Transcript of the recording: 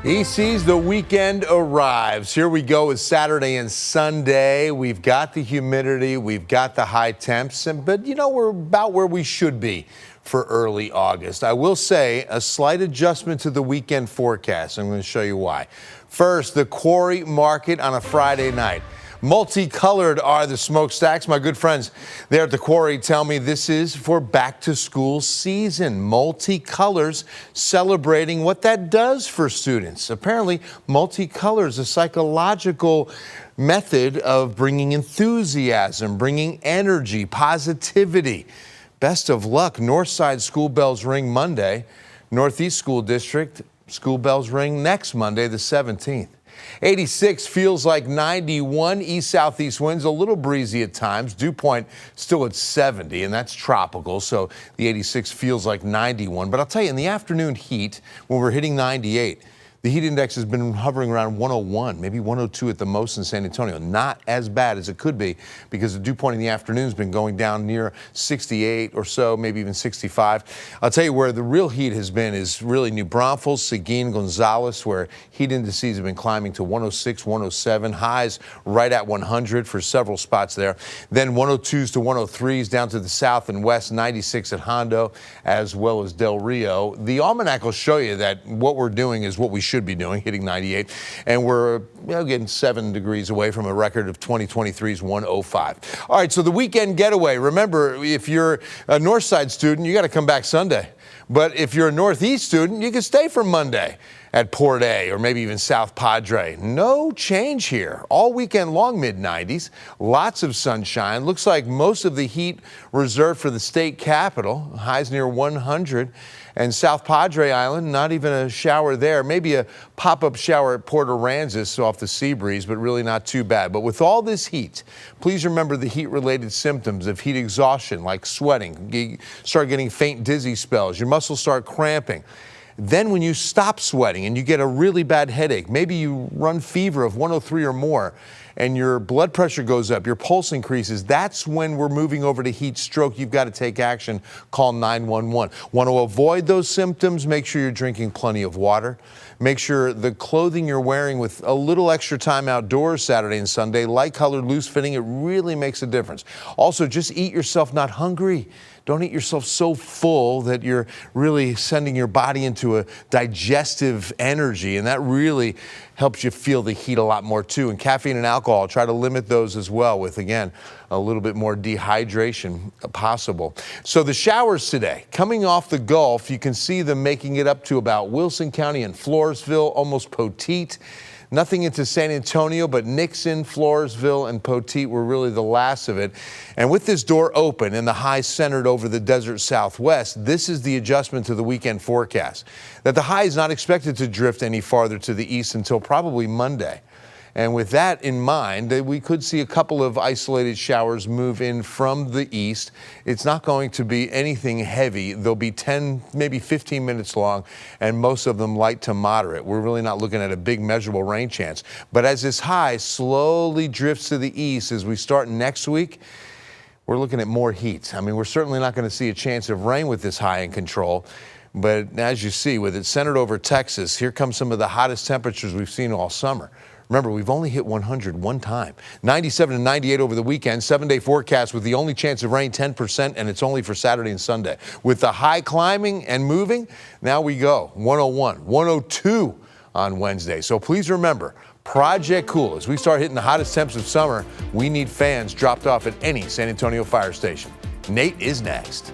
He sees the weekend arrives. Here we go with Saturday and Sunday. We've got the humidity, we've got the high temps, but we're about where we should be for early August. I will say a slight adjustment to the weekend forecast. I'm going to show you why. First, the quarry market on a Friday night. Multicolored are the smokestacks. My good friends there at the quarry tell me this is for back to school season. Multicolors celebrating what that does for students. Apparently, multicolor is a psychological method of bringing enthusiasm, bringing energy, positivity. Best of luck. Northside school bells ring Monday. Northeast School District school bells ring next Monday, the 17th. 86 feels like 91. East-southeast winds a little breezy at times. Dew point still at 70, and that's tropical, so the 86 feels like 91. But I'll tell you, in the afternoon heat, when we're hitting 98, the heat index has been hovering around 101, maybe 102 at the most in San Antonio. Not as bad as it could be because the dew point in the afternoon has been going down near 68 or so, maybe even 65. I'll tell you where the real heat has been is really New Braunfels, Seguin, Gonzales, where heat indices have been climbing to 106, 107, highs right at 100 for several spots there. Then 102s to 103s down to the south and west, 96 at Hondo, as well as Del Rio. The almanac will show you that what we're doing is what we should be doing, hitting 98, and we're getting 7 degrees away from a record of 2023's 105. All right, so the weekend getaway. Remember, if you're a Northside student, you got to come back Sunday. But if you're a Northeast student, you can stay for Monday at Port A or maybe even South Padre. No change here. All weekend long, mid-90s. Lots of sunshine. Looks like most of the heat reserved for the state capital. Highs near 100. And South Padre Island, not even a shower there. Maybe a pop-up shower at Port Aransas off the sea breeze, but really not too bad. But with all this heat, please remember the heat-related symptoms of heat exhaustion, like sweating. You start getting faint, dizzy spells. Your muscles start cramping. Then when you stop sweating and you get a really bad headache, maybe you run fever of 103 or more, and your blood pressure goes up, your pulse increases, that's when we're moving over to heat stroke. You've got to take action. Call 911. Want to avoid those symptoms? Make sure you're drinking plenty of water. Make sure the clothing you're wearing with a little extra time outdoors Saturday and Sunday, light colored, loose fitting, it really makes a difference. Also, just eat yourself not hungry. Don't eat yourself so full that you're really sending your body into a digestive energy, and that really helps you feel the heat a lot more too. And caffeine and alcohol, try to limit those as well with, again, a little bit more dehydration possible. So the showers today, coming off the Gulf, you can see them making it up to about Wilson County and Floresville, almost Poteet. Nothing into San Antonio, but Nixon, Floresville, and Poteet were really the last of it. And with this door open and the high centered over the desert southwest, this is the adjustment to the weekend forecast. That the high is not expected to drift any farther to the east until probably Monday. And with that in mind, we could see a couple of isolated showers move in from the east. It's not going to be anything heavy. They'll be 10, maybe 15 minutes long, and most of them light to moderate. We're really not looking at a big measurable rain chance. But as this high slowly drifts to the east as we start next week, we're looking at more heat. I mean, we're certainly not going to see a chance of rain with this high in control. But as you see, with it centered over Texas, here comes some of the hottest temperatures we've seen all summer. Remember, we've only hit 100 one time. 97 and 98 over the weekend. 7-day forecast with the only chance of rain 10%, and it's only for Saturday and Sunday. With the high climbing and moving, now we go 101, 102 on Wednesday. So please remember, Project Cool. As we start hitting the hottest temps of summer, we need fans dropped off at any San Antonio fire station. Nate is next.